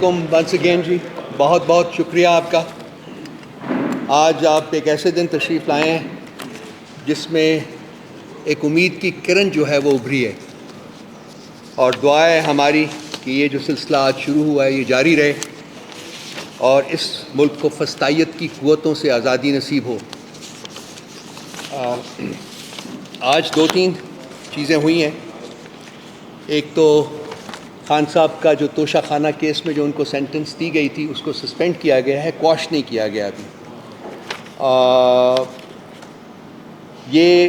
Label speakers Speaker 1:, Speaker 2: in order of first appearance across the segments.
Speaker 1: Once again جی، بہت بہت شکریہ آپ کا۔ آج آپ ایک ایسے دن تشریف لائے ہیں جس میں ایک امید کی کرن جو ہے وہ ابھری ہے، اور دعا ہے ہماری کہ یہ جو سلسلہ آج شروع ہوا ہے یہ جاری رہے اور اس ملک کو فسطائیت کی قوتوں سے آزادی نصیب ہو۔ آج دو تین چیزیں ہوئی ہیں۔ ایک تو خان صاحب کا جو توشہ خانہ کیس میں جو ان کو سینٹنس دی گئی تھی اس کو سسپینڈ کیا گیا ہے، کوش نہیں کیا گیا ابھی۔ یہ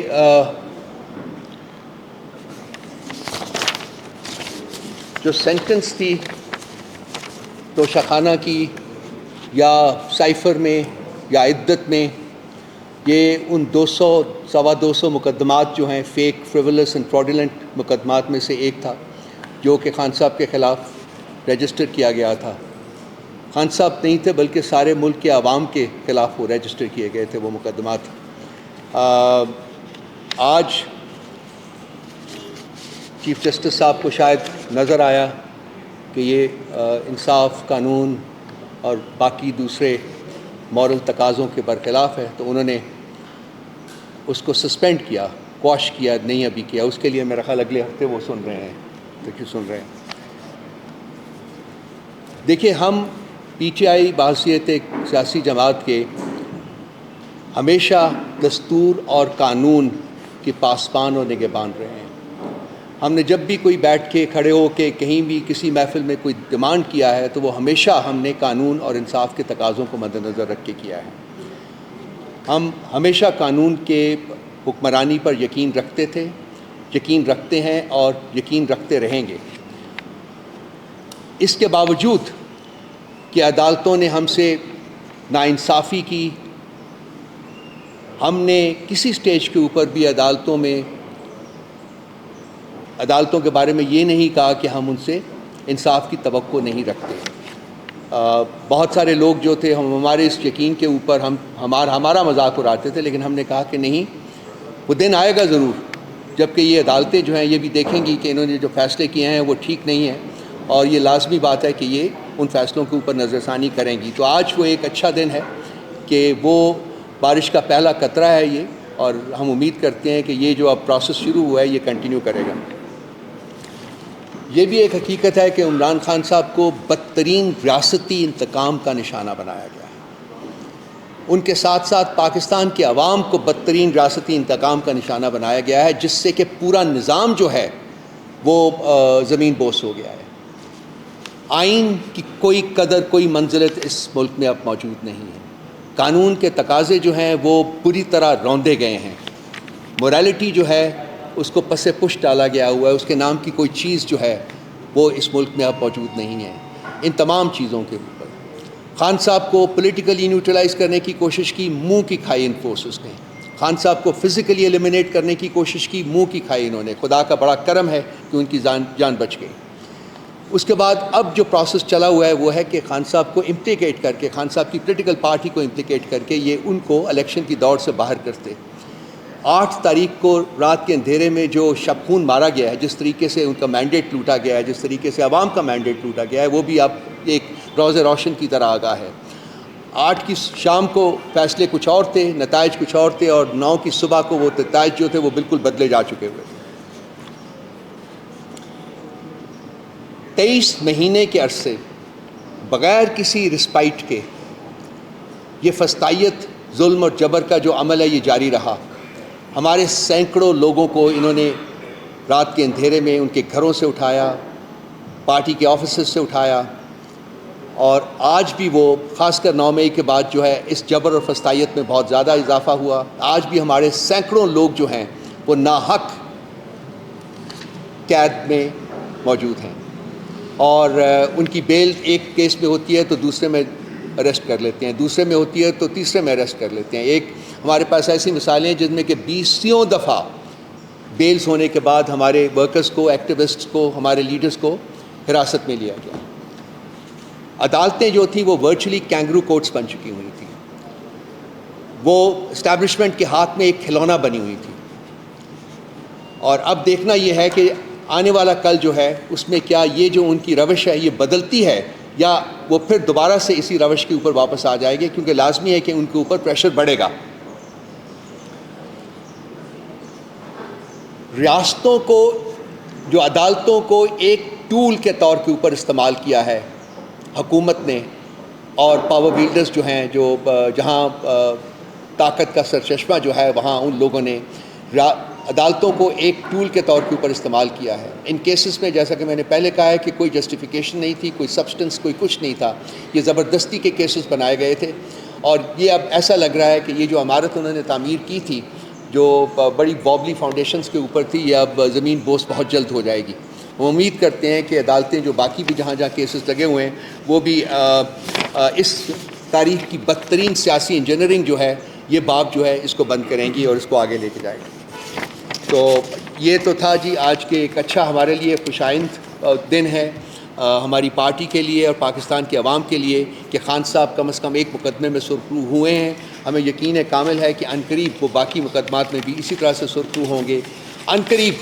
Speaker 1: جو سینٹنس تھی توشہ خانہ کی یا سائفر میں یا عدت میں، یہ ان 200 مقدمات جو ہیں فیک، فریولس اینڈ فراڈولنٹ مقدمات میں سے ایک تھا جو کہ خان صاحب کے خلاف رجسٹر کیا گیا تھا۔ خان صاحب نہیں تھے بلکہ سارے ملک کے عوام کے خلاف وہ رجسٹر کیے گئے تھے وہ مقدمات۔ آج چیف جسٹس صاحب کو شاید نظر آیا کہ یہ انصاف، قانون اور باقی دوسرے مورل تقاضوں کے برخلاف ہے، تو انہوں نے اس کو سسپینڈ کیا، کوش کیا نہیں ابھی کیا۔ اس کے لیے میرا خیال اگلے ہفتے وہ سن رہے ہیں، سن رہے ہیں۔ دیکھیے، ہم پی ٹی آئی بحیثیت ایک سیاسی جماعت کے ہمیشہ دستور اور قانون کے پاسبان اور نگہبان رہے ہیں۔ ہم نے جب بھی کوئی بیٹھ کے کھڑے ہو کے کہیں بھی کسی محفل میں کوئی ڈیمانڈ کیا ہے تو وہ ہمیشہ ہم نے قانون اور انصاف کے تقاضوں کو مد نظر رکھ کے کیا ہے۔ ہم ہمیشہ قانون کے حکمرانی پر یقین رکھتے تھے، یقین رکھتے ہیں اور یقین رکھتے رہیں گے۔ اس کے باوجود کہ عدالتوں نے ہم سے ناانصافی کی، ہم نے کسی سٹیج کے اوپر بھی عدالتوں کے بارے میں یہ نہیں کہا کہ ہم ان سے انصاف کی توقع نہیں رکھتے۔ بہت سارے لوگ جو تھے ہمارے اس یقین کے اوپر ہمارا مذاق اڑاتے تھے، لیکن ہم نے کہا کہ نہیں، وہ دن آئے گا ضرور جب کہ یہ عدالتیں جو ہیں یہ بھی دیکھیں گی کہ انہوں نے جو فیصلے کیے ہیں وہ ٹھیک نہیں ہیں، اور یہ لازمی بات ہے کہ یہ ان فیصلوں کے اوپر نظر ثانی کریں گی۔ تو آج وہ ایک اچھا دن ہے کہ وہ بارش کا پہلا قطرہ ہے یہ، اور ہم امید کرتے ہیں کہ یہ جو اب پروسیس شروع ہوا ہے یہ کنٹینیو کرے گا۔ یہ بھی ایک حقیقت ہے کہ عمران خان صاحب کو بدترین ریاستی انتقام کا نشانہ بنایا گیا ہے۔ ان کے ساتھ ساتھ پاکستان کے عوام کو بدترین ریاستی انتقام کا نشانہ بنایا گیا ہے، جس سے کہ پورا نظام جو ہے وہ زمین بوس ہو گیا ہے۔ آئین کی کوئی قدر، کوئی منزلت اس ملک میں اب موجود نہیں ہے۔ قانون کے تقاضے جو ہیں وہ پوری طرح روندے گئے ہیں۔ موریلٹی جو ہے اس کو پس پش ڈالا گیا ہوا ہے، اس کے نام کی کوئی چیز جو ہے وہ اس ملک میں اب موجود نہیں ہے۔ ان تمام چیزوں کے اوپر خان صاحب کو پولیٹیکلی نیوٹرلائز کرنے کی کوشش کی، منہ کی کھائی ان فورسز نے۔ خان صاحب کو فزیکلی ایلیمنیٹ کرنے کی کوشش کی، منہ کی کھائی انہوں نے۔ خدا کا بڑا کرم ہے کہ ان کی جان بچ گئی۔ اس کے بعد اب جو پروسیس چلا ہوا ہے وہ ہے کہ خان صاحب کو امپلیکیٹ کر کے، خان صاحب کی پولیٹیکل پارٹی کو امپلیکیٹ کر کے یہ ان کو الیکشن کی دوڑ سے باہر کرتے۔ 8 تاریخ کو رات کے اندھیرے میں جو شب خون مارا گیا ہے، جس طریقے سے ان کا مینڈیٹ لوٹا گیا ہے، جس طریقے سے عوام کا مینڈیٹ لوٹا گیا ہے، وہ بھی اب ایک روز روشن کی طرح آگاہ ہے۔ 8 کی شام کو فیصلے کچھ اور تھے، نتائج کچھ اور تھے، اور 9 کی صبح کو وہ نتائج جو تھے وہ بالکل بدلے جا چکے ہوئے تھے۔ 23 مہینے کے عرصے بغیر کسی رسپائٹ کے یہ فسطائیت، ظلم اور جبر کا جو عمل ہے یہ جاری رہا۔ ہمارے سینکڑوں لوگوں کو انہوں نے رات کے اندھیرے میں ان کے گھروں سے اٹھایا، پارٹی کے آفیسز سے اٹھایا، اور آج بھی وہ خاص کر 9 مئی کے بعد جو ہے اس جبر اور فسطائیت میں بہت زیادہ اضافہ ہوا۔ آج بھی ہمارے سینکڑوں لوگ جو ہیں وہ ناحق قید میں موجود ہیں، اور ان کی بیل ایک کیس میں ہوتی ہے تو دوسرے میں اریسٹ کر لیتے ہیں، دوسرے میں ہوتی ہے تو تیسرے میں اریسٹ کر لیتے ہیں۔ ایک ہمارے پاس ایسی مثالیں ہیں جن میں کہ 20 دفعہ بیلز ہونے کے بعد ہمارے ورکرز کو، ایکٹیوسٹس کو، ہمارے لیڈرز کو حراست میں لیا گیا۔ عدالتیں جو تھیں وہ ورچولی کینگرو کورٹس بن چکی ہوئی تھیں، وہ اسٹیبلشمنٹ کے ہاتھ میں ایک کھلونا بنی ہوئی تھی، اور اب دیکھنا یہ ہے کہ آنے والا کل جو ہے اس میں کیا یہ جو ان کی روش ہے یہ بدلتی ہے یا وہ پھر دوبارہ سے اسی روش کے اوپر واپس آ جائے گی، کیونکہ لازمی ہے کہ ان کے اوپر پریشر بڑھے گا۔ ریاستوں کو، جو عدالتوں کو ایک ٹول کے طور کے اوپر استعمال کیا ہے حکومت نے اور پاور ویلڈرز جو ہیں، جو جہاں طاقت کا سرچشمہ جو ہے وہاں ان لوگوں نے عدالتوں کو ایک ٹول کے طور کے اوپر استعمال کیا ہے۔ ان کیسز میں جیسا کہ میں نے پہلے کہا ہے کہ کوئی جسٹیفیکیشن نہیں تھی، کوئی سبسٹنس، کوئی کچھ نہیں تھا، یہ زبردستی کے کیسز بنائے گئے تھے، اور یہ اب ایسا لگ رہا ہے کہ یہ جو عمارت انہوں نے تعمیر کی تھی جو بڑی بابلی فاؤنڈیشنز کے اوپر تھی، یہ اب زمین بوس بہت جلد ہو جائے گی۔ ہم امید کرتے ہیں کہ عدالتیں جو باقی بھی جہاں جہاں کیسز لگے ہوئے ہیں وہ بھی اس تاریخ کی بدترین سیاسی انجینئرنگ جو ہے، یہ باب جو ہے اس کو بند کریں گی اور اس کو آگے لے کے جائیں گی۔ تو یہ تو تھا جی آج کے ایک اچھا ہمارے لیے خوشائند دن ہے ہماری پارٹی کے لیے اور پاکستان کے عوام کے لیے کہ خان صاحب کم از کم ایک مقدمے میں سرخرو ہوئے ہیں۔ ہمیں یقین کامل ہے کہ عنقریب وہ باقی مقدمات میں بھی اسی طرح سے سرخرو ہوں گے، عنقریب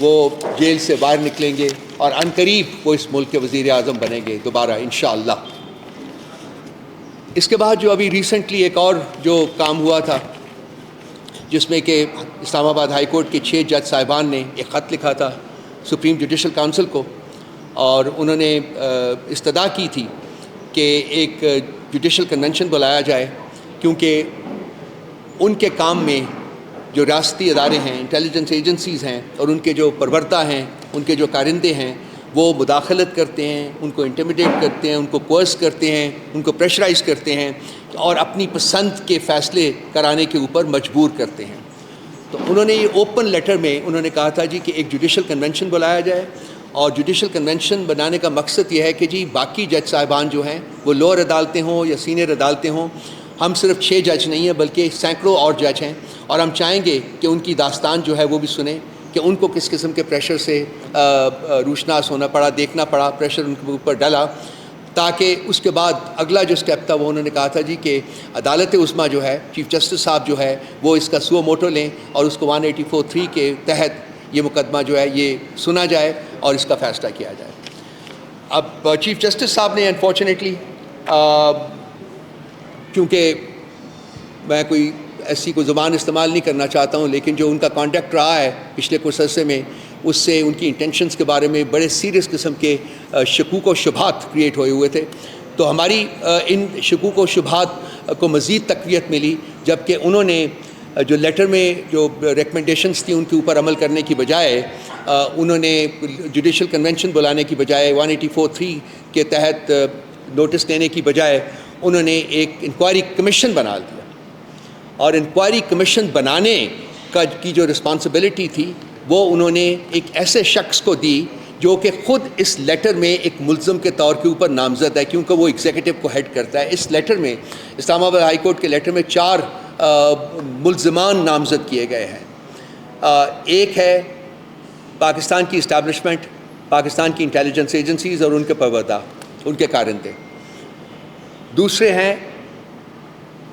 Speaker 1: وہ جیل سے باہر نکلیں گے، اور عنقریب وہ اس ملک کے وزیر اعظم بنیں گے دوبارہ انشاءاللہ۔ اس کے بعد جو ابھی ریسنٹلی ایک اور جو کام ہوا تھا، جس میں کہ اسلام آباد ہائی کورٹ کے 6 جج صاحبان نے ایک خط لکھا تھا سپریم جوڈیشل کونسل کو، اور انہوں نے استدعا کی تھی کہ ایک جوڈیشل کنونشن بلایا جائے، کیونکہ ان کے کام میں جو ریاستی ادارے ہیں، انٹیلیجنس ایجنسیز ہیں، اور ان کے جو پرورتا ہیں، ان کے جو کارندے ہیں، وہ مداخلت کرتے ہیں، ان کو انٹیمیڈیٹ کرتے ہیں، ان کو کوئرس کرتے ہیں، ان کو پریشرائز کرتے ہیں اور اپنی پسند کے فیصلے کرانے کے اوپر مجبور کرتے ہیں۔ تو انہوں نے یہ اوپن لیٹر میں انہوں نے کہا تھا جی کہ ایک جوڈیشل کنونشن بلایا جائے، اور جوڈیشل کنونشن بنانے کا مقصد یہ ہے کہ جی باقی جج صاحبان جو ہیں وہ لوور عدالتیں ہوں یا سینئر عدالتیں ہوں، ہم صرف 6 جج نہیں ہیں بلکہ سینکڑوں اور جج ہیں، اور ہم چاہیں گے کہ ان کی داستان جو ہے وہ بھی سنیں کہ ان کو کس قسم کے پریشر سے روشناس ہونا پڑا، دیکھنا پڑا، پریشر ان کے اوپر ڈالا، تاکہ اس کے بعد اگلا جو سٹیپ تھا وہ انہوں نے کہا تھا جی کہ عدالت عظمیٰ جو ہے، چیف جسٹس صاحب جو ہے، وہ اس کا سو موٹو لیں اور اس کو 184(3) کے تحت یہ مقدمہ جو ہے یہ سنا جائے اور اس کا فیصلہ کیا جائے۔ اب چیف جسٹس صاحب نے انفارچونیٹلی، کیونکہ میں کوئی ایسی کوئی زبان استعمال نہیں کرنا چاہتا ہوں، لیکن جو ان کا کانٹیکٹ رہا ہے پچھلے کچھ عرصے میں، اس سے ان کی انٹینشنز کے بارے میں بڑے سیریس قسم کے شکوک و شبہات کریٹ ہوئے ہوئے تھے، تو ہماری ان شکوک و شبہات کو مزید تقویت ملی جبکہ انہوں نے جو لیٹر میں جو ریکمنڈیشنز تھیں ان کے اوپر عمل کرنے کی بجائے، انہوں نے جوڈیشل کنونشن بلانے کی بجائے، 184(3) کے تحت نوٹس دینے کی بجائے انہوں نے ایک انکوائری کمیشن بنا دیا، اور انکوائری کمیشن بنانے کی جو رسپانسبلٹی تھی وہ انہوں نے ایک ایسے شخص کو دی جو کہ خود اس لیٹر میں ایک ملزم کے طور کے اوپر نامزد ہے، کیونکہ وہ ایگزیکٹو کو ہیڈ کرتا ہے۔ اس لیٹر میں، اسلام آباد ہائی کورٹ کے لیٹر میں 4 ملزمان نامزد کیے گئے ہیں۔ ایک ہے پاکستان کی اسٹیبلشمنٹ، پاکستان کی انٹیلیجنس ایجنسیز اور ان کے پروردا، ان کے کارندے۔ دوسرے ہیں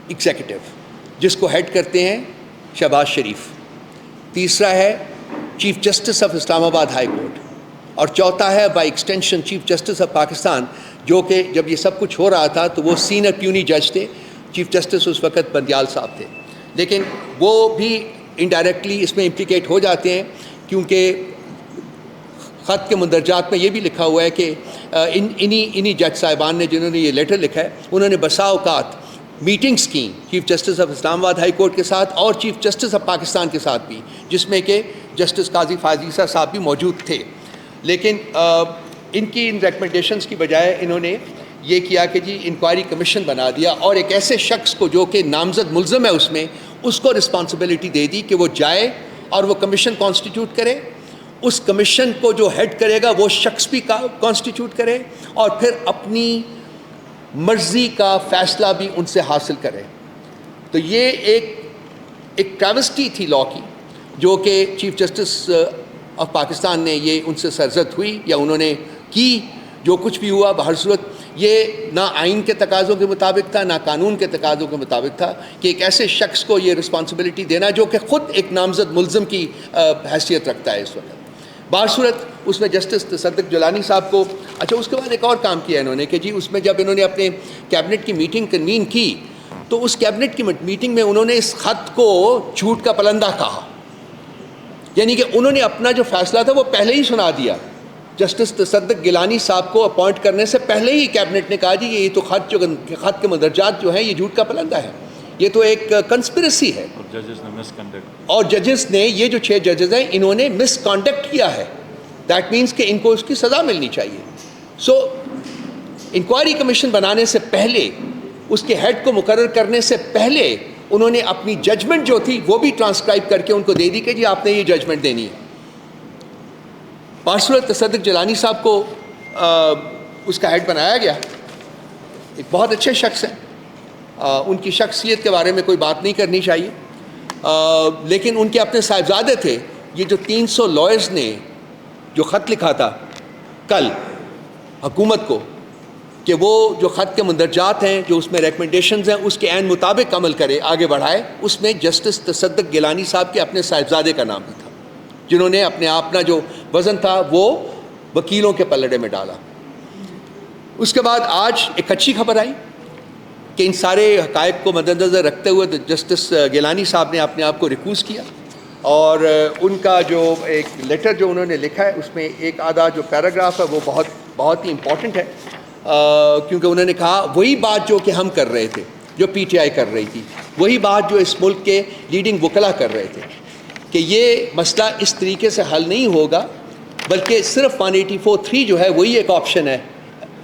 Speaker 1: ایگزیکٹو، جس کو ہیڈ کرتے ہیں شہباز شریف۔ تیسرا ہے چیف جسٹس آف اسلام آباد ہائی کورٹ، اور چوتھا ہے by extension chief justice of Pakistan, جو کہ جب یہ سب کچھ ہو رہا تھا تو وہ سینئر پیونی جج تھے۔ چیف جسٹس اس وقت بندیال صاحب تھے، لیکن وہ بھی انڈائریکٹلی اس میں امپلیکیٹ ہو جاتے ہیں، کیونکہ خط کے مندرجات میں یہ بھی لکھا ہوا ہے کہ انہی جج صاحبان نے، جنہوں نے یہ لیٹر لکھا ہے، انہوں نے بسا اوقات میٹنگز کی چیف جسٹس آف اسلام آباد ہائی کورٹ کے ساتھ اور چیف جسٹس آف پاکستان کے ساتھ بھی، جس میں کہ جسٹس قاضی فاضل عیسیٰ صاحب بھی موجود تھے، لیکن ان کی ان ریکمنڈیشنز کی بجائے انہوں نے یہ کیا کہ جی انکوائری کمیشن بنا دیا، اور ایک ایسے شخص کو جو کہ نامزد ملزم ہے اس میں، اس کو رسپانسبلٹی دے دی کہ وہ جائے اور وہ کمیشن کانسٹیٹیوٹ کرے، اس کمیشن کو جو ہیڈ کرے گا وہ شخص بھی کانسٹیٹیوٹ کرے، اور پھر اپنی مرضی کا فیصلہ بھی ان سے حاصل کرے۔ تو یہ ایک ٹریوسٹی تھی لاء کی، جو کہ چیف جسٹس آف پاکستان نے یہ ان سے سرزد ہوئی یا انہوں نے کی۔ جو کچھ بھی ہوا بہر صورت یہ نہ آئین کے تقاضوں کے مطابق تھا، نہ قانون کے تقاضوں کے مطابق تھا کہ ایک ایسے شخص کو یہ رسپانسبلٹی دینا جو کہ خود ایک نامزد ملزم کی حیثیت رکھتا ہے اس وقت۔ بہر صورت اس میں جسٹس تصدق جیلانی صاحب کو اچھا اس کے بعد ایک اور کام کیا انہوں نے کہ جی اس میں جب انہوں نے اپنے کیبنٹ کی میٹنگ کنوین کی تو اس کیبنٹ کی میٹنگ میں انہوں نے اس خط کو جھوٹ کا پلندہ کہا، یعنی کہ انہوں نے اپنا جو فیصلہ تھا وہ پہلے ہی سنا دیا. جسٹس تصدق گیلانی صاحب کو اپوائنٹ کرنے سے پہلے ہی کیبنٹ نے کہا جی یہ تو خط کے مندرجات جو ہیں یہ جھوٹ کا پلندہ ہے، یہ تو ایک کنسپریسی ہے. اور ججز نے یہ جو 6 ججز ہیں انہوں نے مس کانڈکٹ کیا ہے. دیٹ مینس کہ ان کو اس کی سزا ملنی چاہیے. سو انکوائری کمیشن بنانے سے پہلے، اس کے ہیڈ کو مقرر کرنے سے پہلے انہوں نے اپنی ججمنٹ جو تھی وہ بھی ٹرانسکرائب کر کے ان کو دے دی کہ جی آپ نے یہ ججمنٹ دینی ہے. پارشل تصدق جیلانی صاحب کو اس کا ہیڈ بنایا گیا. ایک بہت اچھے شخص ہیں، ان کی شخصیت کے بارے میں کوئی بات نہیں کرنی چاہیے، لیکن ان کے اپنے صاحبزادے تھے. یہ جو 300 لائرز نے جو خط لکھا تھا کل حکومت کو کہ وہ جو خط کے مندرجات ہیں، جو اس میں ریکمنڈیشنز ہیں، اس کے عین مطابق عمل کرے، آگے بڑھائے، اس میں جسٹس تصدق گیلانی صاحب کے اپنے صاحبزادے کا نام بھی تھا، جنہوں نے اپنا جو وزن تھا وہ وکیلوں کے پلڑے میں ڈالا. اس کے بعد آج ایک اچھی خبر آئی کہ ان سارے حقائق کو مد نظر رکھتے ہوئے جسٹس گیلانی صاحب نے اپنے آپ کو ریکوز کیا، اور ان کا جو ایک لیٹر جو انہوں نے لکھا ہے اس میں ایک آدھا جو پیراگراف ہے وہ بہت ہی امپورٹنٹ ہے، کیونکہ انہوں نے کہا وہی بات جو کہ ہم کر رہے تھے، جو پی ٹی آئی کر رہی تھی، وہی بات جو اس ملک کے لیڈنگ وکلا کر رہے تھے، کہ یہ مسئلہ اس طریقے سے حل نہیں ہوگا، بلکہ صرف 184(3) جو ہے وہی ایک آپشن ہے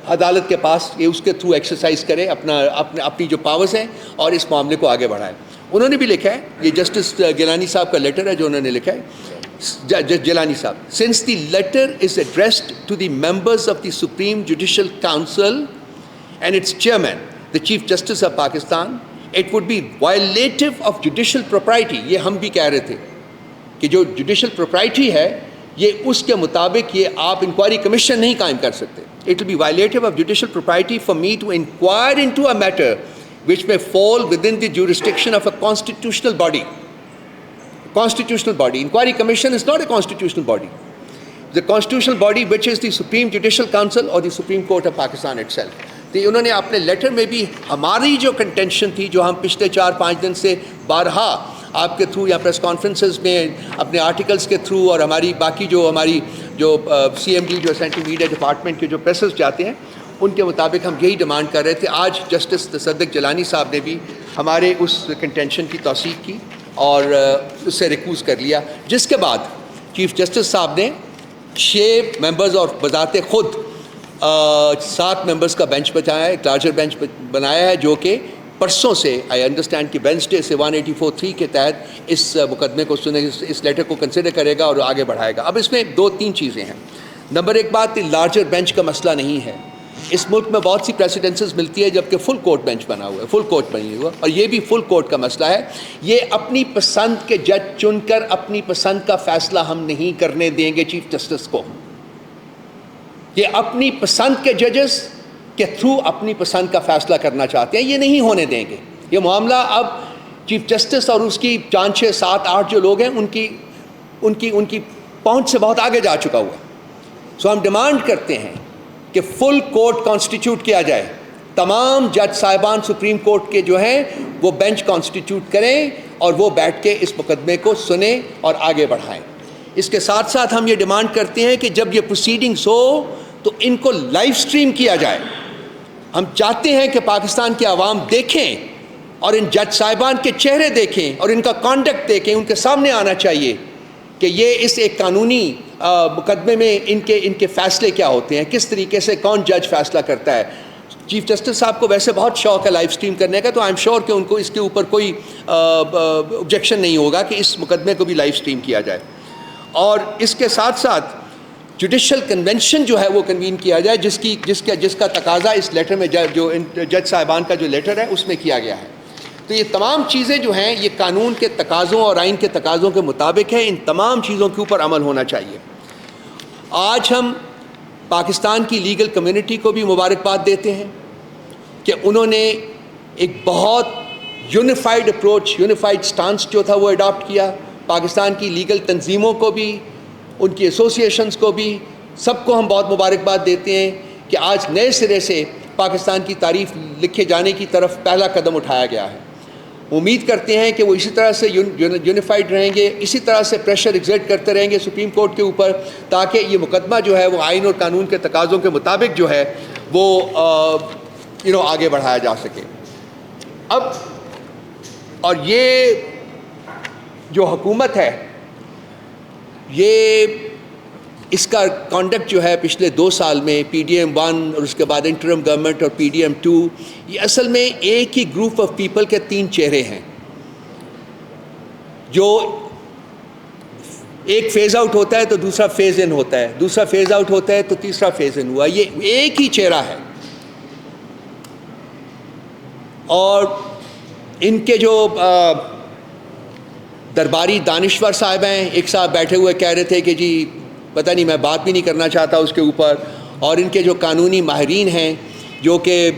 Speaker 1: عدالت کے پاس، یہ اس کے تھرو ایکسرسائز کرے اپنی جو پاورز ہیں اور اس معاملے کو آگے بڑھائے. انہوں نے بھی لکھا ہے، یہ جسٹس گیلانی صاحب کا لیٹر ہے جو انہوں نے لکھا ہے. جیلانی صاحب, since the letter is addressed to the members of the Supreme Judicial Council and its chairman, the Chief Justice of Pakistan, it would be violative of judicial propriety. یہ ہم بھی کہہ رہے تھے کہ جو جوڈیشل پروپرائٹی ہے یہ اس کے مطابق یہ آپ انکوائری کمیشن نہیں قائم کر سکتے. It will be violative of judicial propriety for me to inquire into a matter which may fall within the jurisdiction of a constitutional body. Constitutional body. Inquiry Commission is not a constitutional body. The constitutional body which is the Supreme Judicial Council or the Supreme Court of Pakistan itself. تو انہوں نے اپنے letter میں بھی ہماری جو contention تھی جو ہم پچھلے 4-5 دن سے بارہا آپ کے تھرو یا پریس کانفرنسز میں اپنے آرٹیکلز کے تھرو اور ہماری باقی ہماری سی ایم ڈی جو سینٹرل میڈیا ڈپارٹمنٹ کے جو پریسز جاتے ہیں ان کے مطابق ہم یہی ڈیمانڈ کر رہے تھے. آج جسٹس تصدق جیلانی صاحب نے بھی ہمارے اس کنٹینشن کی توثیق کی اور اس سے ریکوز کر لیا, جس کے بعد چیف جسٹس صاحب نے 6 ممبرز اور بذات خود 7 ممبرز کا بینچ بچایا ہے, ایک لارجر بینچ بنایا ہے جو کہ پرسوں سے آئی انڈرسٹینڈ کہ وینسڈے سے 184(3) کے تحت اس مقدمے کو اس لیٹر کو کنسیڈر کرے گا اور آگے بڑھائے گا. اب اس میں 2-3 چیزیں ہیں. نمبر 1 بات, لارجر بینچ کا مسئلہ نہیں ہے. اس ملک میں بہت سی پریسیڈنسز ملتی ہے جبکہ فل کورٹ بینچ بنا ہوا ہے, فل کورٹ بنی ہوا, اور یہ بھی فل کورٹ کا مسئلہ ہے. یہ اپنی پسند کے جج چن کر اپنی پسند کا فیصلہ ہم نہیں کرنے دیں گے چیف جسٹس کو. یہ اپنی پسند کے ججز کے تھرو اپنی پسند کا فیصلہ کرنا چاہتے ہیں, یہ نہیں ہونے دیں گے. یہ معاملہ اب چیف جسٹس اور اس کی 5, 6, 7, 8 جو لوگ ہیں ان کی پہنچ سے بہت آگے جا چکا ہوا ہے. سو ہم ڈیمانڈ کرتے ہیں کہ فل کورٹ کانسٹیٹیوٹ کیا جائے. تمام جج صاحبان سپریم کورٹ کے جو ہیں وہ بینچ کانسٹیٹیوٹ کریں اور وہ بیٹھ کے اس مقدمے کو سنیں اور آگے بڑھائیں. اس کے ساتھ ساتھ ہم یہ ڈیمانڈ کرتے ہیں کہ جب یہ پروسیڈنگز ہو تو ان کو لائیو سٹریم کیا جائے. ہم چاہتے ہیں کہ پاکستان کے عوام دیکھیں اور ان جج صاحبان کے چہرے دیکھیں اور ان کا کانڈکٹ دیکھیں. ان کے سامنے آنا چاہیے کہ یہ اس ایک قانونی مقدمے میں ان کے فیصلے کیا ہوتے ہیں, کس طریقے سے کون جج فیصلہ کرتا ہے. چیف جسٹس صاحب کو ویسے بہت شوق ہے لائیو سٹریم کرنے کا, تو آئی ایم شیور کہ ان کو اس کے اوپر کوئی آبجیکشن نہیں ہوگا کہ اس مقدمے کو بھی لائیو سٹریم کیا جائے. اور اس کے ساتھ ساتھ جوڈیشل کنونشن جو ہے وہ کنوین کیا جائے, جس کا تقاضا اس لیٹر میں جو جج صاحبان کا جو لیٹر ہے اس میں کیا گیا ہے. تو یہ تمام چیزیں جو ہیں یہ قانون کے تقاضوں اور آئین کے تقاضوں کے مطابق ہیں. ان تمام چیزوں کے اوپر عمل ہونا چاہیے. آج ہم پاکستان کی لیگل کمیونٹی کو بھی مبارکباد دیتے ہیں کہ انہوں نے ایک بہت یونیفائڈ اپروچ, یونیفائڈ سٹانس جو تھا وہ اڈاپٹ کیا. پاکستان کی لیگل تنظیموں کو بھی ان کی ایسوسیشنز کو بھی، سب کو ہم بہت مبارکباد دیتے ہیں کہ آج نئے سرے سے پاکستان کی تعریف لکھے جانے کی طرف پہلا قدم اٹھایا گیا ہے۔ امید کرتے ہیں کہ وہ اسی طرح سے یونیفائڈ رہیں گے، اسی طرح سے پریشر ایگزرٹ کرتے رہیں گے سپریم کورٹ کے اوپر، تاکہ یہ مقدمہ جو ہے وہ آئین اور قانون کے تقاضوں کے مطابق جو ہے وہ آگے بڑھایا جا سکے۔ اب اور یہ جو حکومت ہے، یہ اس کا کانڈکٹ جو ہے پچھلے 2 سال میں پی ڈی ایم 1 اور اس کے بعد انٹرم گورنمنٹ اور پی ڈی ایم 2، یہ اصل میں ایک ہی گروپ آف پیپل کے 3 چہرے ہیں، جو ایک فیز آؤٹ ہوتا ہے تو دوسرا فیز ان ہوتا ہے، دوسرا فیز آؤٹ ہوتا ہے تو تیسرا فیز ان ہوا، یہ ایک ہی چہرہ ہے۔ اور ان کے جو درباری دانشور صاحب ہیں، ایک صاحب بیٹھے ہوئے کہہ رہے تھے کہ جی پتہ نہیں، میں بات بھی نہیں کرنا چاہتا اس کے اوپر، اور ان کے جو قانونی ماہرین ہیں جو کہ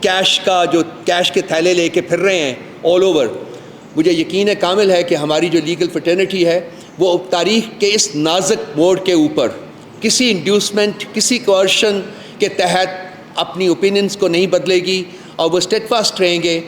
Speaker 1: کیش کے تھیلے لے کے پھر رہے ہیں آل اوور، مجھے یقین کامل ہے کہ ہماری جو لیگل فریٹرنٹی ہے وہ تاریخ کے اس نازک موڑ کے اوپر کسی انڈیوسمنٹ، کسی کوئرشن کے تحت اپنی اوپینینز کو نہیں بدلے گی، اور وہ اسٹیڈ فاسٹ رہیں گے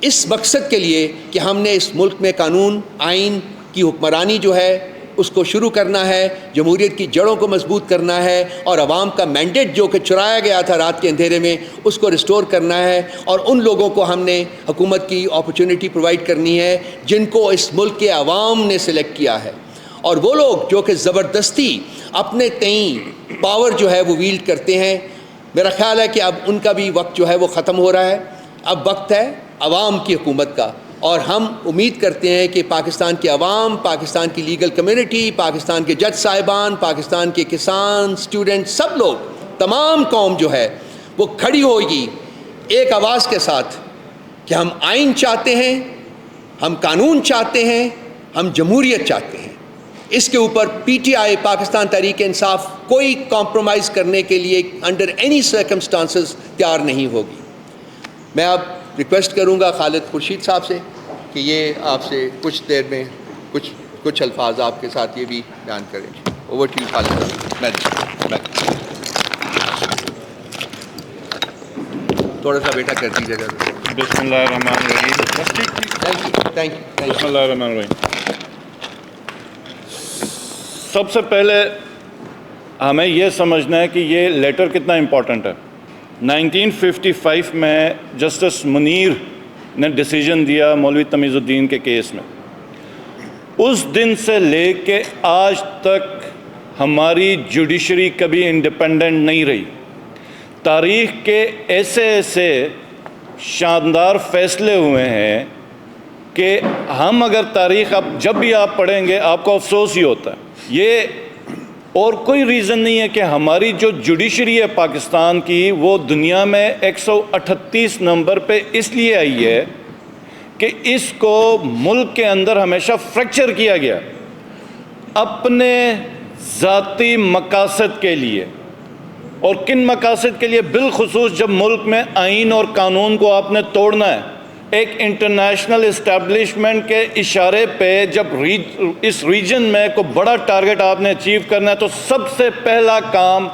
Speaker 1: اس مقصد کے لیے کہ ہم نے اس ملک میں قانون آئین کی حکمرانی جو ہے اس کو شروع کرنا ہے، جمہوریت کی جڑوں کو مضبوط کرنا ہے، اور عوام کا مینڈیٹ جو کہ چرایا گیا تھا رات کے اندھیرے میں اس کو ریسٹور کرنا ہے، اور ان لوگوں کو ہم نے حکومت کی اپرچونٹی پرووائڈ کرنی ہے جن کو اس ملک کے عوام نے سلیکٹ کیا ہے، اور وہ لوگ جو کہ زبردستی اپنے تئیں پاور جو ہے وہ ویلڈ کرتے ہیں، میرا خیال ہے کہ اب ان کا بھی وقت جو ہے وہ ختم ہو رہا ہے، اب وقت ہے عوام کی حکومت کا، اور ہم امید کرتے ہیں کہ پاکستان کے عوام، پاکستان کی لیگل کمیونٹی، پاکستان کے جج صاحبان، پاکستان کے کسان، اسٹوڈنٹ، سب لوگ، تمام قوم جو ہے وہ کھڑی ہوگی ایک آواز کے ساتھ کہ ہم آئین چاہتے ہیں، ہم قانون چاہتے ہیں، ہم جمہوریت چاہتے ہیں۔ اس کے اوپر P T I, Pakistan Tehreek Insaf, کوئی کمپرومائز کرنے کے لیے انڈر اینی سرکمسٹانسز تیار نہیں ہوگی۔ میں اب ریکویسٹ کروں گا خالد خورشید صاحب سے کہ یہ آپ سے کچھ دیر میں کچھ الفاظ آپ کے ساتھ یہ بھی بیان کریں۔ اوور ٹو یو خالد صاحب۔ تھوڑا سا بیٹا کر دیجیے گا۔
Speaker 2: بسم اللہ الرحمن الرحیم۔ بسم اللہ الرحمن الرحیم۔ سب سے پہلے ہمیں یہ سمجھنا ہے کہ یہ لیٹر کتنا امپورٹنٹ ہے۔ 1955 میں جسٹس منیر نے ڈیسیجن دیا مولوی تمیز الدین کے کیس میں، اس دن سے لے کے آج تک ہماری جوڈیشری کبھی انڈیپینڈنٹ نہیں رہی۔ تاریخ کے ایسے شاندار فیصلے ہوئے ہیں کہ ہم اگر تاریخ جب بھی آپ پڑھیں گے آپ کو افسوس ہی ہوتا ہے۔ یہ اور کوئی ریزن نہیں ہے کہ ہماری جو جوڈیشری ہے پاکستان کی وہ دنیا میں 138 نمبر پہ اس لیے آئی ہے کہ اس کو ملک کے اندر ہمیشہ فریکچر کیا گیا اپنے ذاتی مقاصد کے لیے۔ اور کن مقاصد کے لیے؟ بالخصوص جب ملک میں آئین اور قانون کو آپ نے توڑنا ہے، ایک انٹرنیشنل اسٹیبلشمنٹ کے اشارے پہ جب اس ریجن میں کوئی بڑا ٹارگٹ آپ نے اچیو کرنا ہے تو سب سے پہلا کام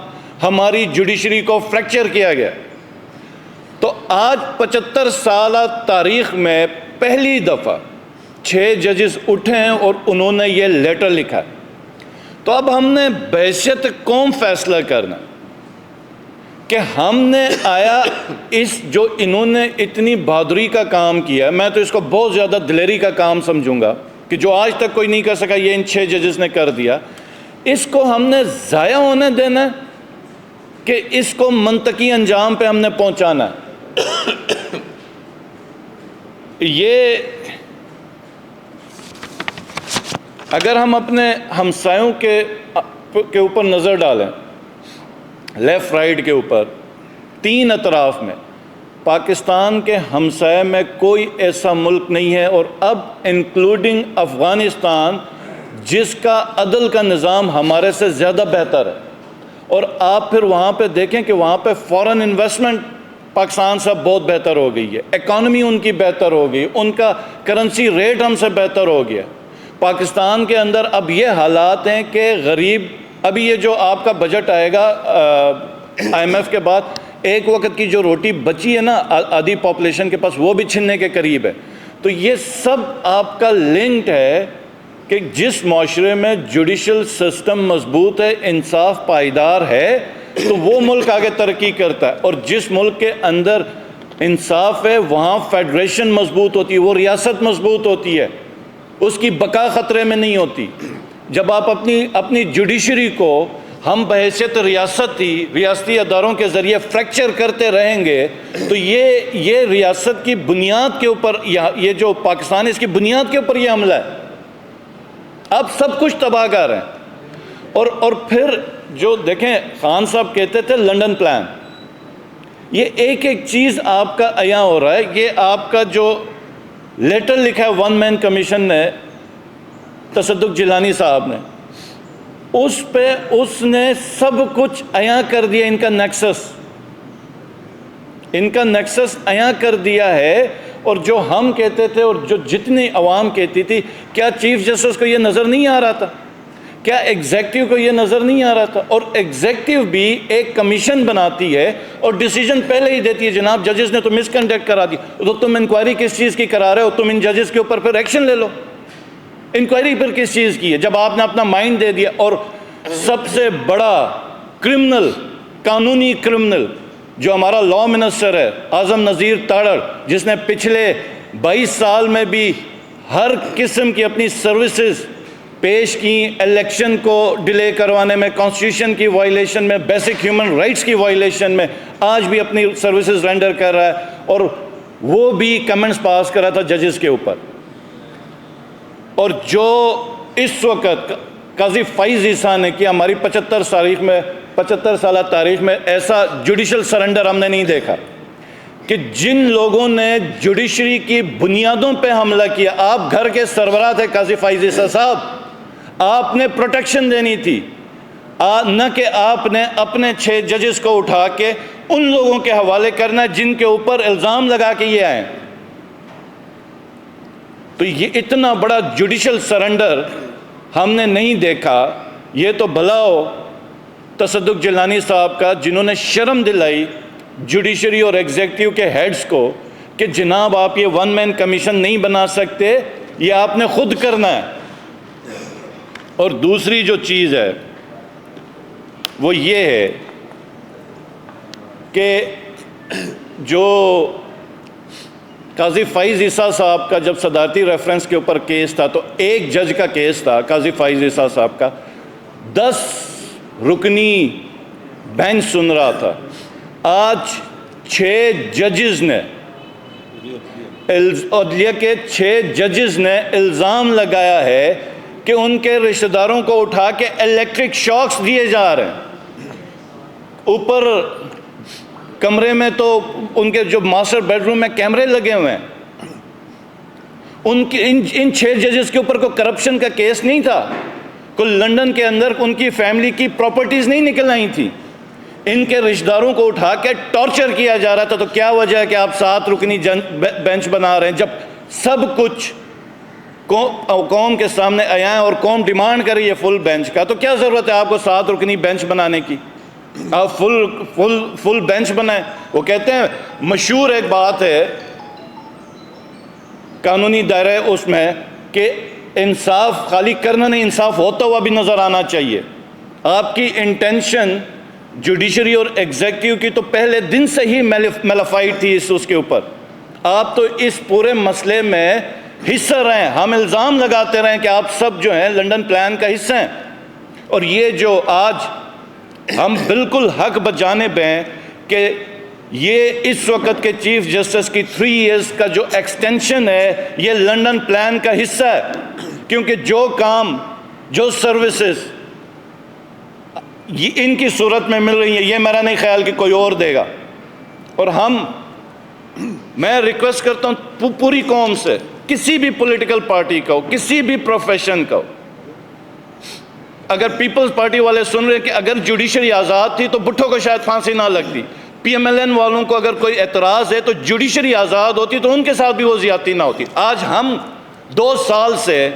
Speaker 2: ہماری جوڈیشری کو فریکچر کیا گیا۔ تو آج 75 سالہ تاریخ میں پہلی دفعہ 6 ججز اٹھے ہیں اور انہوں نے یہ لیٹر لکھا ہے۔ تو اب ہم نے بحیثیت قوم فیصلہ کرنا کہ ہم نے آیا اس جو انہوں نے اتنی بہادری کا کام کیا، میں تو اس کو بہت زیادہ دلیری کا کام سمجھوں گا کہ جو آج تک کوئی نہیں کر سکا یہ ان 6 ججز نے کر دیا، اس کو ہم نے ضائع ہونے دینا ہے کہ اس کو منطقی انجام پہ ہم نے پہنچانا ہے۔ یہ اگر ہم اپنے ہمسایوں کے اوپر نظر ڈالیں، لیفٹ رائٹ کے اوپر 3 اطراف میں، پاکستان کے ہمسائے میں کوئی ایسا ملک نہیں ہے، اور اب انکلوڈنگ افغانستان، جس کا عدل کا نظام ہمارے سے زیادہ بہتر ہے۔ اور آپ پھر وہاں پہ دیکھیں کہ وہاں پہ فورن انویسٹمنٹ پاکستان سے بہت بہتر ہو گئی ہے، اکانومی ان کی بہتر ہو گئی، ان کا کرنسی ریٹ ہم سے بہتر ہو گیا۔ پاکستان کے اندر اب یہ حالات ہیں کہ غریب، ابھی یہ جو آپ کا بجٹ آئے گا IMF کے بعد، ایک وقت کی جو روٹی بچی ہے نا آدھی پاپولیشن کے پاس، وہ بھی چھننے کے قریب ہے. تو یہ سب آپ کا لنکڈ ہے کہ جس معاشرے میں جوڈیشل سسٹم مضبوط ہے، انصاف پائیدار ہے، تو وہ ملک آگے ترقی کرتا ہے. اور جس ملک کے اندر انصاف ہے وہاں فیڈریشن مضبوط ہوتی ہے، وہ ریاست مضبوط ہوتی ہے، اس کی بقا خطرے میں نہیں ہوتی. جب آپ اپنی جوڈیشری کو ہم بحیثیت ریاست ہی ریاستی اداروں کے ذریعے فریکچر کرتے رہیں گے تو یہ ریاست کی بنیاد کے اوپر، یہ جو پاکستان ہے اس کی بنیاد کے اوپر یہ حملہ ہے. اب سب کچھ تباہ کر رہے ہیں. اور پھر جو دیکھیں خان صاحب کہتے تھے لنڈن پلان، یہ ایک ایک چیز آپ کا عیاں ہو رہا ہے. یہ آپ کا جو لیٹر لکھا ہے ون مین کمیشن نے، تصدق جیلانی صاحب نے، اس نے سب کچھ عیاں کر دیا. ان کا نیکسس عیاں کر دیا ہے. اور جو ہم کہتے تھے اور جو جتنی عوام کہتی تھی، کیا چیف جسٹس کو یہ نظر نہیں آ رہا تھا؟ کیا ایگزیکٹو کو یہ نظر نہیں آ رہا تھا؟ اور ایگزیکٹو بھی ایک کمیشن بناتی ہے اور ڈیسیجن پہلے ہی دیتی ہے، جناب ججز نے تو مس کنڈکٹ کرا دی، تو تم انکوائری کس چیز کی کرا رہے ہو؟ تم ان ججز کے اوپر پھر ایکشن لے لو. انکوائری پھر کس چیز کی ہے جب آپ نے اپنا مائنڈ دے دیا؟ اور سب سے بڑا کرمنل، قانونی کرمنل جو ہمارا لا منسٹر ہے اعظم نذیر تاڑڑ، جس نے پچھلے 22 سال میں بھی ہر قسم کی اپنی سروسز پیش کی، الیکشن کو ڈیلے کروانے میں، کانسٹیٹیوشن کی وائلیشن میں، بیسک ہیومن رائٹس کی وائلیشن میں، آج بھی اپنی سروسز رینڈر کر رہا ہے. اور وہ بھی کمنٹس پاس کر رہا تھا ججز کے اوپر. اور جو اس وقت قاضی فائز عیسیٰ نے کیا، ہماری 75 سالہ تاریخ میں ایسا جوڈیشل سرنڈر ہم نے نہیں دیکھا کہ جن لوگوں نے جوڈیشری کی بنیادوں پہ حملہ کیا. آپ گھر کے سربراہ تھے قاضی فائز عیسیٰ صاحب، آپ نے پروٹیکشن دینی تھی، نہ کہ آپ نے اپنے 6 ججز کو اٹھا کے ان لوگوں کے حوالے کرنا جن کے اوپر الزام لگا کے یہ آئے. تو یہ اتنا بڑا جوڈیشل سرنڈر ہم نے نہیں دیکھا. یہ تو بھلا ہو تصدق جیلانی صاحب کا، جنہوں نے شرم دلائی جوڈیشری اور ایگزیکٹیو کے ہیڈز کو کہ جناب آپ یہ ون مین کمیشن نہیں بنا سکتے، یہ آپ نے خود کرنا ہے. اور دوسری جو چیز ہے وہ یہ ہے کہ جو قاضی فائز عیسیٰ صاحب کا جب صدارتی ریفرنس کے اوپر کیس تھا تو ایک جج کا کیس تھا قاضی فائز عیسیٰ صاحب کا، 10 رکنی بینچ سن رہا تھا. آج 6 ججز نے، عدلیہ کے 6 ججز نے الزام لگایا ہے کہ ان کے رشتہ داروں کو اٹھا کے الیکٹرک شاکس دیے جا رہے ہیں. اوپر کمرے میں تو ان کے جو ماسٹر بیڈ روم میں کیمرے لگے ہوئے ہیں. ان 6 ججز کے اوپر کوئی کرپشن کا کیس نہیں تھا، کوئی لنڈن کے اندر ان کی فیملی کی پراپرٹیز نہیں نکل آئی تھیں. ان کے رشتہ داروں کو اٹھا کے ٹارچر کیا جا رہا تھا. تو کیا وجہ ہے کہ آپ 7 رکنی بینچ بنا رہے ہیں جب سب کچھ قوم کے سامنے آیا ہے اور قوم ڈیمانڈ کر رہی ہے فل بینچ کا؟ تو کیا ضرورت ہے آپ کو 7 رکنی بینچ بنانے کی؟ آپ فل بینچ بنائیں. وہ کہتے ہیں، مشہور ایک بات ہے قانونی دائرے اس میں، کہ انصاف خالی کرنا نہیں، انصاف ہوتا ہوا بھی نظر آنا چاہیے. آپ کی انٹینشن جوڈیشری اور ایگزیکٹیو کی تو پہلے دن سے ہی میلیفائڈ تھی اس کے اوپر. آپ تو اس پورے مسئلے میں حصہ رہے ہیں. ہم الزام لگاتے رہے کہ آپ سب جو ہیں لنڈن پلان کا حصہ ہیں. اور یہ جو آج ہم بالکل حق بجانب ہیں کہ یہ اس وقت کے چیف جسٹس کی 3 ایئرز کا جو ایکسٹینشن ہے یہ لنڈن پلان کا حصہ ہے. کیونکہ جو کام، جو سروسز ان کی صورت میں مل رہی ہیں، یہ میرا نہیں خیال کہ کوئی اور دے گا. اور میں ریکویسٹ کرتا ہوں پوری قوم سے، کسی بھی پولیٹیکل پارٹی کا ہو، کسی بھی پروفیشن کا ہو، اگر پیپلز پارٹی والے سن رہے ہیں کہ اگر جوڈیشری آزاد تھی تو بھٹو کو شاید پھانسی نہ لگتی، پی ایم ایل این والوں کو اگر کوئی اعتراض ہے تو جوڈیشری آزاد ہوتی تو ان کے ساتھ بھی وہ زیادتی نہ ہوتی. آج ہم 2 سال سے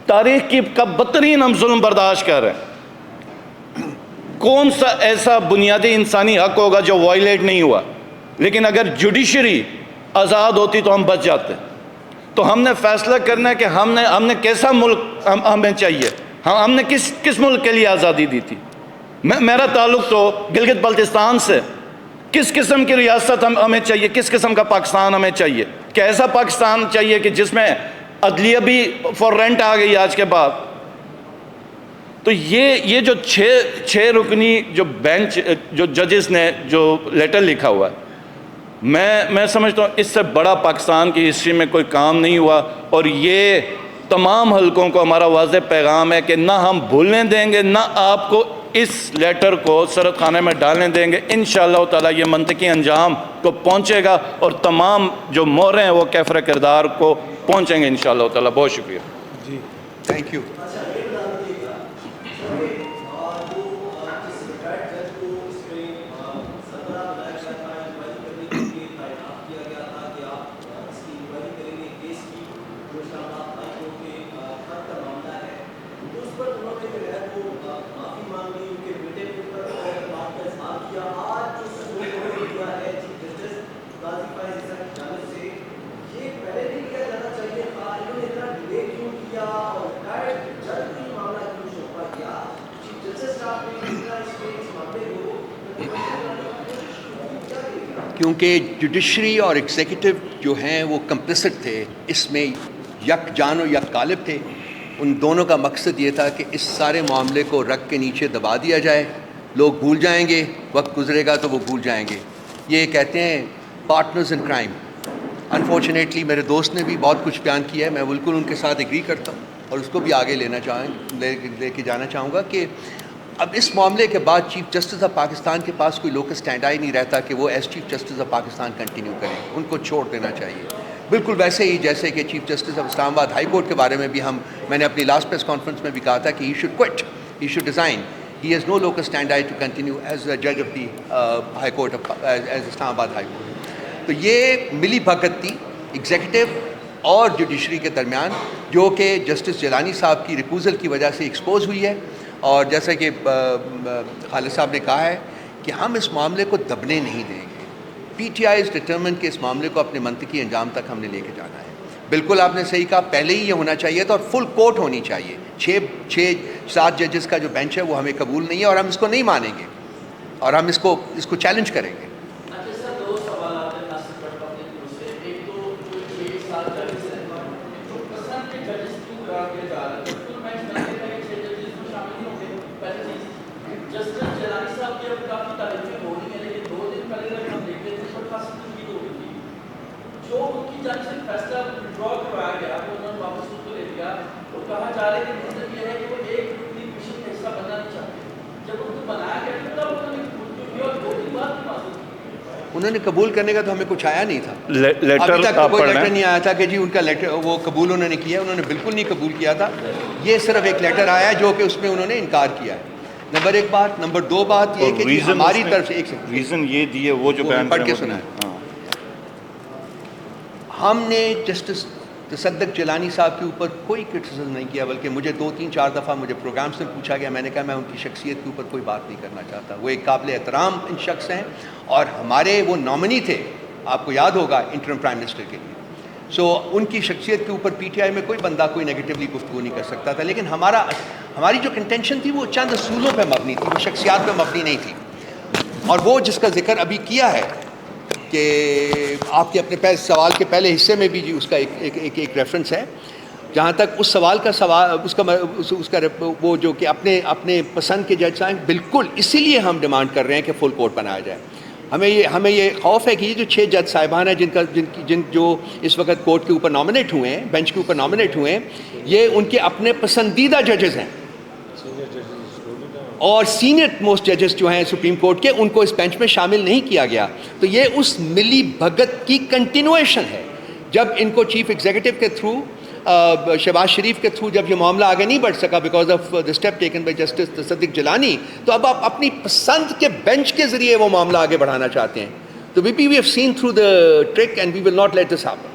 Speaker 2: تاریخ کی کا بدترین ہم ظلم برداشت کر رہے ہیں. کون سا ایسا بنیادی انسانی حق ہوگا جو وائلیٹ نہیں ہوا؟ لیکن اگر جوڈیشری آزاد ہوتی تو ہم بچ جاتے. تو ہم نے فیصلہ کرنا ہے کہ ہم نے کیسا ملک ہمیں چاہیے. ہم نے کس ملک کے لیے آزادی دی تھی؟ میرا تعلق تو گلگت بلتستان سے. کس قسم کی ریاست ہمیں چاہیے؟ کس قسم کا پاکستان ہمیں چاہیے؟ کہ ایسا پاکستان چاہیے کہ جس میں عدلیہ بھی فور رینٹ آ گئی آج کے بعد؟ تو یہ جو چھ رکنی جو بینچ جو ججز نے جو لیٹر لکھا ہوا ہے، میں سمجھتا ہوں اس سے بڑا پاکستان کی ہسٹری میں کوئی کام نہیں ہوا. اور یہ تمام حلقوں کو ہمارا واضح پیغام ہے کہ نہ ہم بھولنے دیں گے، نہ آپ کو اس لیٹر کو سرد خانے میں ڈالنے دیں گے. انشاءاللہ تعالیٰ یہ منطقی انجام کو پہنچے گا اور تمام جو موریں ہیں وہ کیفر کردار کو پہنچیں گے انشاءاللہ تعالیٰ. بہت شکریہ.
Speaker 1: جی تھینک یو. کیونکہ جوڈیشری اور ایگزیکٹو جو ہیں وہ کمپلسٹ تھے اس میں، یک جان و یک غالب تھے. ان دونوں کا مقصد یہ تھا کہ اس سارے معاملے کو رگ کے نیچے دبا دیا جائے. لوگ بھول جائیں گے، وقت گزرے گا تو وہ بھول جائیں گے. یہ کہتے ہیں پارٹنرز ان کرائم. انفارچونیٹلی میرے دوست نے بھی بہت کچھ بیان کیا ہے، میں بالکل ان کے ساتھ ایگری کرتا ہوں اور اس کو بھی آگے لے کے جانا چاہوں گا کہ اب اس معاملے کے بعد چیف جسٹس آف پاکستان کے پاس کوئی لوکس اسٹینڈ آئی نہیں رہتا کہ وہ as chief justice of Pakistan continue کریں. ان کو چھوڑ دینا چاہیے. بالکل ویسے ہی جیسے کہ چیف جسٹس آف اسلام آباد ہائی کورٹ کے بارے میں بھی میں نے اپنی لاسٹ پریس کانفرنس میں بھی کہا تھا کہ he should quit, he should resign. He has no locus standi to continue as جج of the high court as Islamabad high court. تو یہ ملی بھگت تھی ایگزیکٹو اور جوڈیشری کے درمیان، جو کہ جسٹس جیلانی صاحب کی ریکوزل کی وجہ سے ایکسپوز ہوئی ہے. اور جیسا کہ خالد صاحب نے کہا ہے کہ ہم اس معاملے کو دبنے نہیں دیں گے. P T I is determined کہ اس معاملے کو اپنے منطقی انجام تک ہم نے لے کے جانا ہے. بالکل آپ نے صحیح کہا، پہلے ہی یہ ہونا چاہیے تھا اور فل کورٹ ہونی چاہیے. 7 ججز کا جو بینچ ہے وہ ہمیں قبول نہیں ہے اور ہم اس کو نہیں مانیں گے اور ہم اس کو چیلنج کریں گے. انہوں نے قبول کرنے کا تو ہمیں کچھ آیا نہیں تھا. ابھی تک کوئی لیٹر نہیں آیا تھا کہ جی ان کا لیٹر وہ قبول انہوں نے کیا. انہوں نے بالکل نہیں قبول کیا تھا. یہ صرف ایک لیٹر آیا ہے جو کہ اس میں انہوں نے انکار کیا ہے. نمبر 1 بات. نمبر 2 بات یہ کہ ہماری طرف سے ایک
Speaker 2: ریزن یہ دیے وہ جو بیان
Speaker 1: پڑھ کے سنا ہے. ہم نے جسٹس تصدق جیلانی صاحب کے اوپر کوئی کرٹیسزم نہیں کیا، بلکہ مجھے 2-3-4 دفعہ مجھے پروگرامس میں پوچھا گیا. میں نے کہا میں ان کی شخصیت کے اوپر کوئی بات نہیں کرنا چاہتا. وہ ایک قابل احترام شخص ہیں اور ہمارے وہ نامنی تھے، آپ کو یاد ہوگا، انٹرم پرائم منسٹر کے لیے. سو ان کی شخصیت کے اوپر پی ٹی آئی میں کوئی بندہ کوئی نیگیٹولی گفتگو نہیں کر سکتا تھا. لیکن ہماری جو کنٹینشن تھی وہ چند اصولوں پہ مبنی تھی، وہ شخصیات پہ مبنی نہیں تھی. اور وہ جس کا ذکر ابھی کیا ہے کہ آپ کے اپنے سوال کے پہلے حصے میں بھی جی اس کا ایک ریفرنس ہے، جہاں تک اس سوال کا اس کا وہ جو کہ اپنے پسند کے جج آئیں، بالکل اسی لیے ہم ڈیمانڈ کر رہے ہیں کہ فل کورٹ بنایا جائے. ہمیں یہ خوف ہے کہ یہ جو 6 جج صاحبان ہیں جن جو اس وقت کورٹ کے اوپر نامنیٹ ہوئے ہیں، بینچ کے اوپر نامنیٹ ہوئے ہیں، یہ ان کے اپنے پسندیدہ ججز ہیں اور سینئر موسٹ ججز جو ہیں سپریم کورٹ کے، ان کو اس بینچ میں شامل نہیں کیا گیا. تو یہ اس ملی بھگت کی کنٹینویشن ہے. جب ان کو چیف ایگزیکٹو کے تھرو، شہباز شریف کے تھرو جب یہ معاملہ آگے نہیں بڑھ سکا because of the step taken by justice Tassaduq Jillani, تو اب آپ اپنی پسند کے بینچ کے ذریعے وہ معاملہ آگے بڑھانا چاہتے ہیں. تو we have seen through the trick and we will not let this happen.